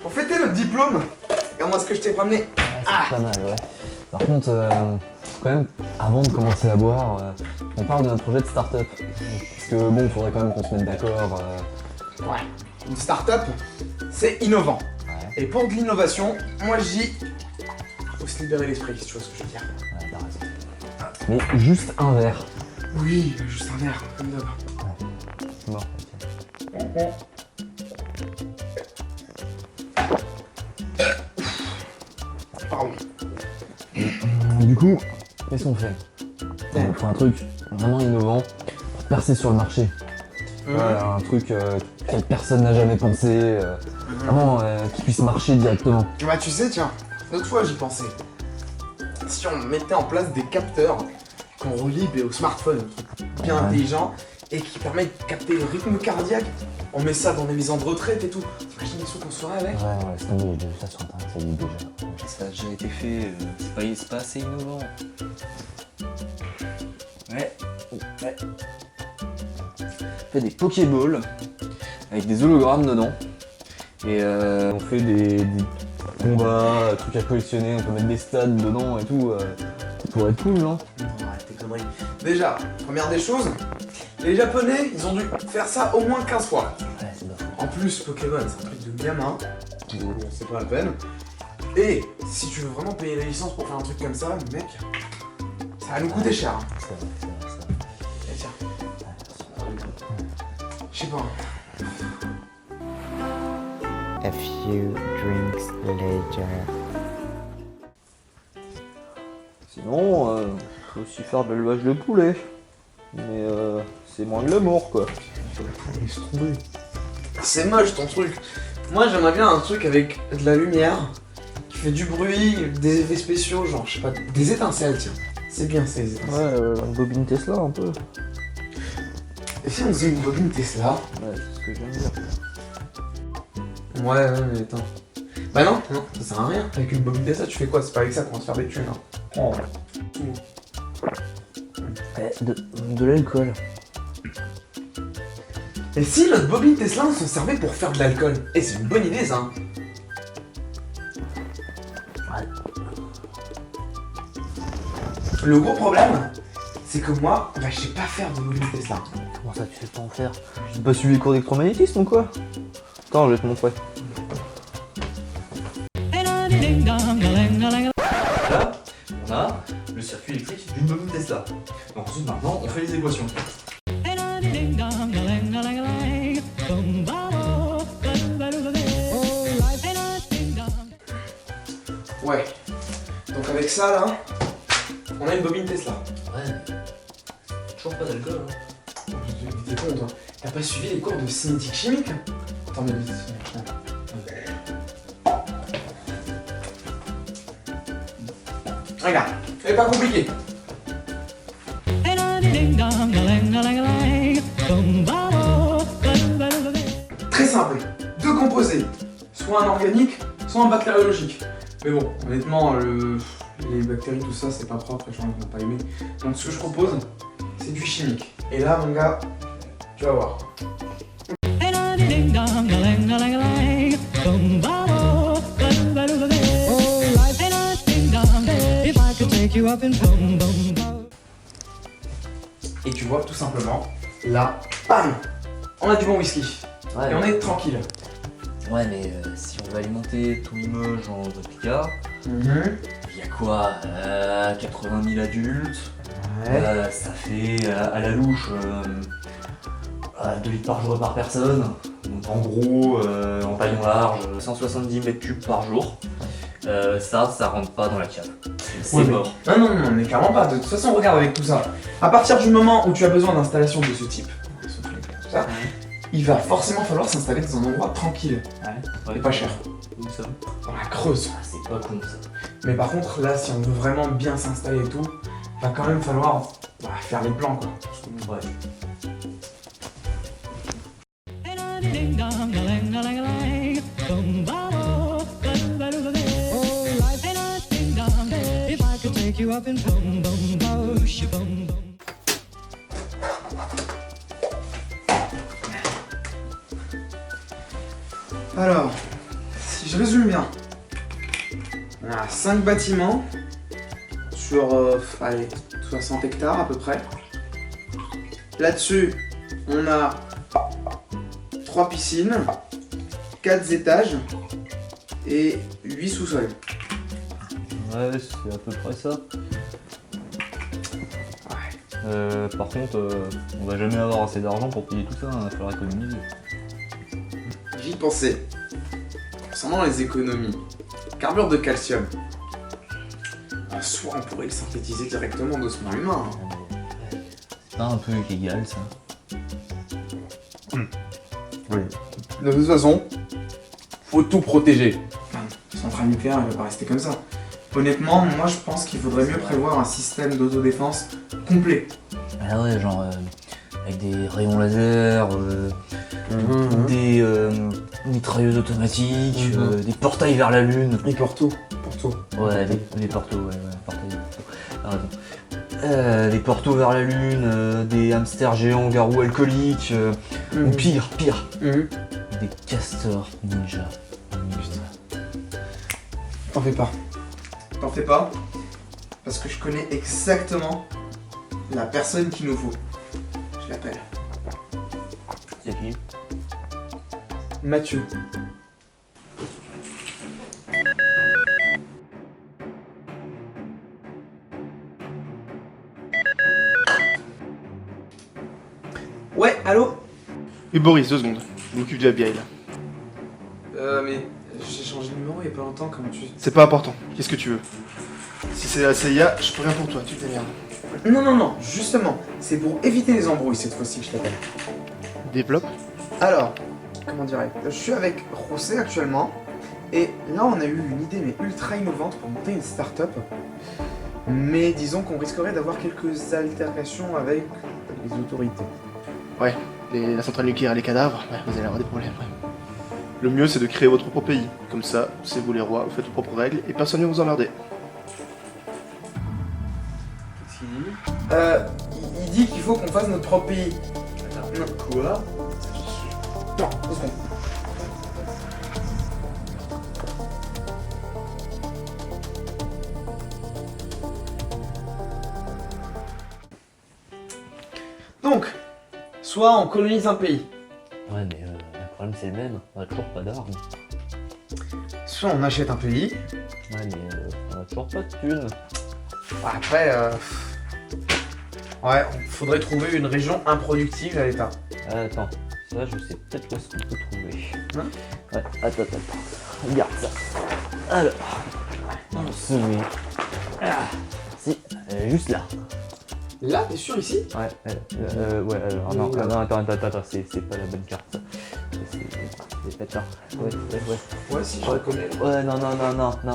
Pour fêter notre diplôme, regarde-moi ce que je t'ai ramené. C'est pas mal, ouais. Par contre, quand même, avant de commencer à boire, on parle de notre projet de start-up. Parce que bon, faudrait quand même qu'on se mette d'accord. Ouais, une start-up, c'est innovant. Ouais. Et pour de l'innovation, moi je dis, faut se libérer l'esprit, si tu vois ce que je veux dire. Ouais, t'as raison. Mais juste un verre. Oui, juste un verre, comme d'hab. Bon, ok. Pardon. Du coup, qu'est-ce qu'on fait? On fait un truc vraiment innovant pour percer sur le marché. Voilà, un truc que personne n'a jamais pensé, vraiment qui puisse marcher directement. Bah tu sais, tiens, l'autre fois j'y pensais. Si on mettait en place des capteurs qu'on relie au smartphone, bien Ouais. intelligent, et qui permet de capter le rythme cardiaque, on met ça dans les maisons de retraite et tout. T'imagines les sous qu'on se ferait avec? Ouais, laisse tomber, j'ai vu ça sur internet, ça y est déjà. Ça a déjà été fait, c'est pas assez innovant. Ouais. On fait des Pokéballs avec des hologrammes dedans. Et on fait des combats, trucs à collectionner, on peut mettre des stades dedans et tout. Ça pourrait être cool, non? Arrête tes conneries. Déjà, première des choses, les Japonais, ils ont dû faire ça au moins 15 fois. Ouais, c'est bien. En plus, Pokémon, c'est un truc de gamin. Bon, c'est pas la peine. Et si tu veux vraiment payer la licence pour faire un truc comme ça, mec, ça va nous coûter cher. Hein. C'est vrai. Et tiens, je sais pas. A few drinks later. Sinon, on peut aussi faire de l'élevage de poulet. Mais c'est moins de l'amour, quoi. Laisse tomber. C'est moche ton truc. Moi j'aimerais bien un truc avec de la lumière, qui fait du bruit, des effets spéciaux, genre je sais pas, des étincelles, tiens. C'est bien ces étincelles. Ouais, une bobine Tesla un peu. Et si on faisait une bobine Tesla? Ouais, c'est ce que j'aime dire. Ouais, mais attends. Bah non, ça sert à rien. Avec une bobine Tesla, tu fais quoi? C'est pas avec ça qu'on va se faire des thunes. Hein. Oh. De l'alcool. Et si notre bobine Tesla, on s'en servait pour faire de l'alcool? Et c'est une bonne idée ça. Hein. Ouais. Le gros problème, c'est que moi, bah, je sais pas faire de bobine Tesla. Comment ça, tu sais pas en faire? J'ai pas suivi les cours d'électromagnétisme ou quoi? Attends, je vais te montrer. Là, on a le circuit électrique d'une bobine Tesla. Donc ensuite, maintenant, on fait les équations. Ouais. Donc avec ça là, on a une bobine Tesla. Ouais. Toujours pas d'alcool, hein. T'es con toi. T'as pas suivi les cours de cinétique chimique? Attends mais regarde, c'est pas compliqué. Très simple. Deux composés. Soit un organique, soit un bactériologique. Mais bon, honnêtement, les bactéries, tout ça, c'est pas propre, les gens ne vont pas aimer. Donc ce que je propose, c'est du chimique. Et là, mon gars, tu vas voir. Et tu vois, tout simplement, là, bam, on a du bon whisky. Ouais, Et on est tranquille. ouais, mais si on veut alimenter tout Limoges en vodka, Mhm. il y a quoi 80 000 adultes. Ouais. Ça fait à la louche 2 litres par jour et par personne. Donc en gros, en paillon large, 170 mètres cubes par jour. Ça rentre pas dans la cave. C'est Ouais, mais- mort. Non, mais clairement pas. De toute façon, regarde avec tout ça. À partir du moment où tu as besoin d'installation de ce type, tout ça, il va forcément falloir s'installer dans un endroit tranquille Ouais, et pas cher. Où ça? Dans la Creuse. Ah, c'est pas con ça. Mais par contre, là, si on veut vraiment bien s'installer et tout, va quand même falloir faire les plans quoi. Ouais. Alors, si si je résume bien, on a 5 bâtiments sur allez, 60 hectares à peu près. Là-dessus, on a 3 piscines, 4 étages et 8 sous-sols. Ouais, c'est à peu près ça. Par contre, on va jamais avoir assez d'argent pour payer tout ça, il va falloir économiser. J'y pensais. Concernant les économies, carbure de calcium. Soit on pourrait le synthétiser directement d'ossements humains. C'est pas un peu illégal ça? Oui. De toute façon, faut tout protéger. La centrale nucléaire, elle va pas rester comme ça. Honnêtement, moi je pense qu'il faudrait mieux prévoir un système d'autodéfense complet. Ah ouais, genre avec des rayons laser, des mitrailleuses automatiques, des portails vers la lune. Et pour tout. Ouais, des portos, ouais, portails. T'as raison. Des portos vers la lune, des hamsters géants garous alcooliques, ou pire, des castors ninja. T'en fais pas, parce que je connais exactement la personne qu'il nous faut. Je l'appelle. C'est qui? Mathieu. Ouais, allô? Et Boris, 2 secondes. Je m'occupe du FBI là. Mais j'ai changé de numéro il y a pas longtemps, comment tu... C'est pas important. Qu'est-ce que tu veux? Si c'est la CIA, je peux rien pour toi, tu te démerdes. Non, justement, c'est pour éviter les embrouilles cette fois-ci que je t'appelle. Développe. Alors, comment dirais-je? Je suis avec José actuellement, et là on a eu une idée mais ultra innovante pour monter une start-up. Mais disons qu'on risquerait d'avoir quelques altercations avec les autorités. Ouais, la centrale nucléaire et les cadavres, ouais, vous allez avoir des problèmes, ouais. Le mieux c'est de créer votre propre pays. Comme ça, c'est vous les rois, vous faites vos propres règles et personne ne va vous emmerder. Qu'est-ce qu'il dit? Il dit qu'il faut qu'on fasse notre propre pays. Attends, Non. quoi? Non, 2 secondes. Donc, soit on colonise un pays, Ouais, mais le problème c'est le même, on a toujours pas d'armes. soit on achète un pays. Ouais, mais on a toujours pas de thunes. Après, ouais, il faudrait trouver une région improductive à l'État. Attends, ça je sais peut-être où est-ce qu'on peut trouver. Hein? Ouais, attends. Regarde ça. Alors, on se met. Ah, si, juste là. Là, t'es sûr ici? Ouais, alors non, attends, c'est pas la bonne carte. Ça. C'est peut-être là. Ouais. Ouais, si, je reconnais. Ouais, non,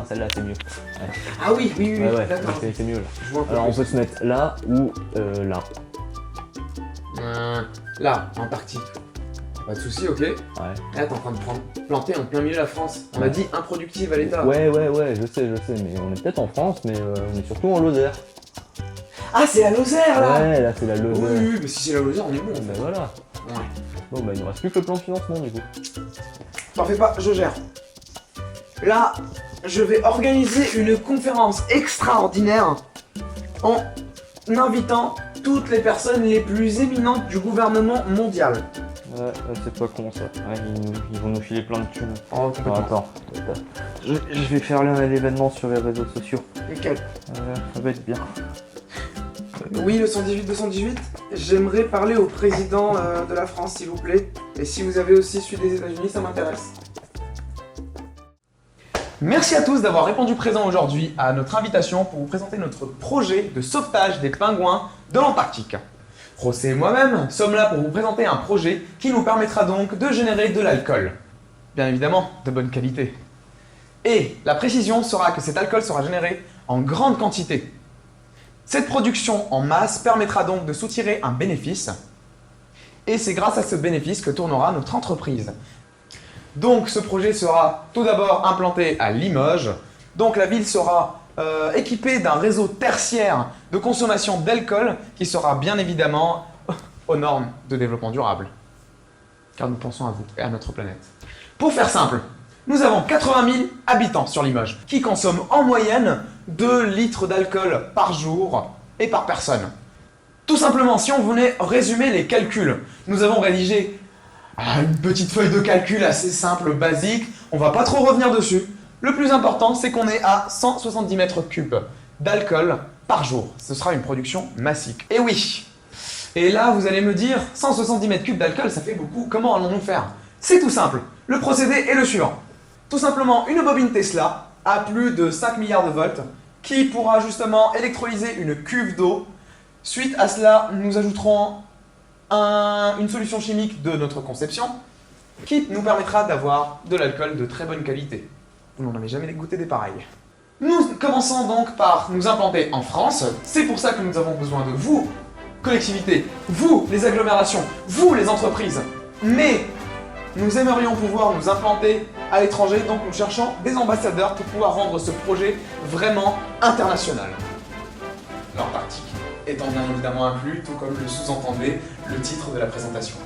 celle-là c'est mieux. Ouais. Ah oui, Ouais, d'accord. c'est mieux là. Je vois un peu Alors on plus. peut se mettre là ou là. Là, Antarctique. Pas de soucis, ok. Ouais. Là, t'es en train de planter en plein milieu de la France. On a dit improductive à l'État. Ouais, je sais, mais on est peut-être en France, mais on est surtout en Lozère. Ah, c'est la Lozère là! Ouais, là c'est la Lozère. Oui, mais si c'est la Lozère, on est bon. Ben voilà. Ouais. Bon bah il nous reste plus que le plan de financement du coup. T'en fais pas, je gère. Là, je vais organiser une conférence extraordinaire en invitant toutes les personnes les plus éminentes du gouvernement mondial. Ouais, c'est pas con ça. Ouais, ils vont nous filer plein de thunes. Oh, Non, attends. Je vais faire l'événement sur les réseaux sociaux. Lesquels? Ça va être bien. Oui, le 118-218. J'aimerais parler au président de la France, s'il vous plaît. Et si vous avez aussi celui des États-Unis, ça m'intéresse. Merci à tous d'avoir répondu présent aujourd'hui à notre invitation pour vous présenter notre projet de sauvetage des pingouins de l'Antarctique. José et moi-même sommes là pour vous présenter un projet qui nous permettra donc de générer de l'alcool. Bien évidemment, de bonne qualité. Et la précision sera que cet alcool sera généré en grande quantité. Cette production en masse permettra donc de soutirer un bénéfice. Et c'est grâce à ce bénéfice que tournera notre entreprise. Donc ce projet sera tout d'abord implanté à Limoges. Donc la ville sera équipée d'un réseau tertiaire de consommation d'alcool qui sera bien évidemment aux normes de développement durable. Car nous pensons à vous et à notre planète. Pour faire simple, Nous avons 80 000 habitants sur Limoges, qui consomment en moyenne 2 litres d'alcool par jour et par personne. Tout simplement, si on venait résumer les calculs, nous avons rédigé une petite feuille de calcul assez simple, basique, on va pas trop revenir dessus. Le plus important, c'est qu'on est à 170 mètres cubes d'alcool par jour. Ce sera une production massive. Et oui. Et là, vous allez me dire, 170 mètres cubes d'alcool, ça fait beaucoup, comment allons-nous faire? C'est tout simple. Le procédé est le suivant. Tout simplement, une bobine Tesla à plus de 5 milliards de volts qui pourra justement électrolyser une cuve d'eau. Suite à cela, nous ajouterons une solution chimique de notre conception qui nous permettra d'avoir de l'alcool de très bonne qualité. Vous n'en avez jamais goûté des pareils. Nous commençons donc par nous implanter en France. C'est pour ça que nous avons besoin de vous, collectivités, vous, les agglomérations, vous, les entreprises. Mais nous aimerions pouvoir nous implanter à l'étranger, donc nous cherchons des ambassadeurs pour pouvoir rendre ce projet vraiment international. L'Antarctique étant bien évidemment inclus, tout comme le sous-entendait le titre de la présentation.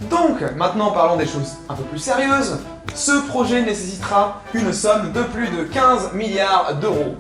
Donc, maintenant parlons des choses un peu plus sérieuses. Ce projet nécessitera une somme de plus de 15 milliards d'euros.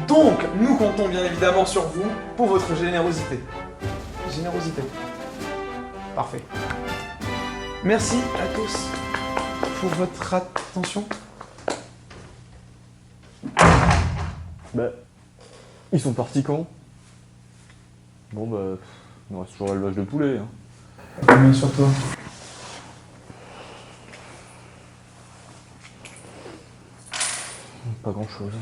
Donc, nous comptons bien évidemment sur vous pour votre générosité. Générosité. Parfait. Merci à tous pour votre attention. Bah, ils sont partis quand? Bon bah, il nous reste toujours l'élevage de poulet. Hein. Combien sur toi? Pas grand chose.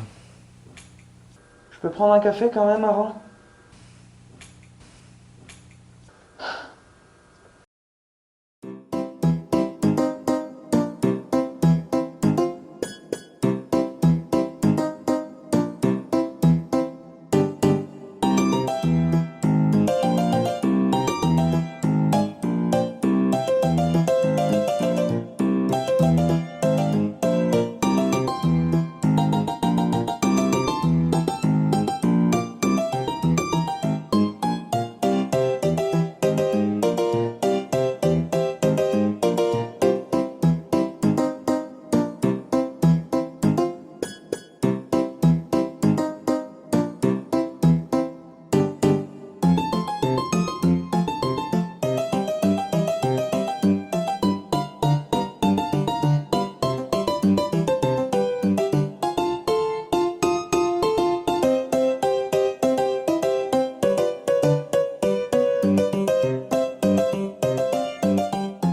Je peux prendre un café quand même avant?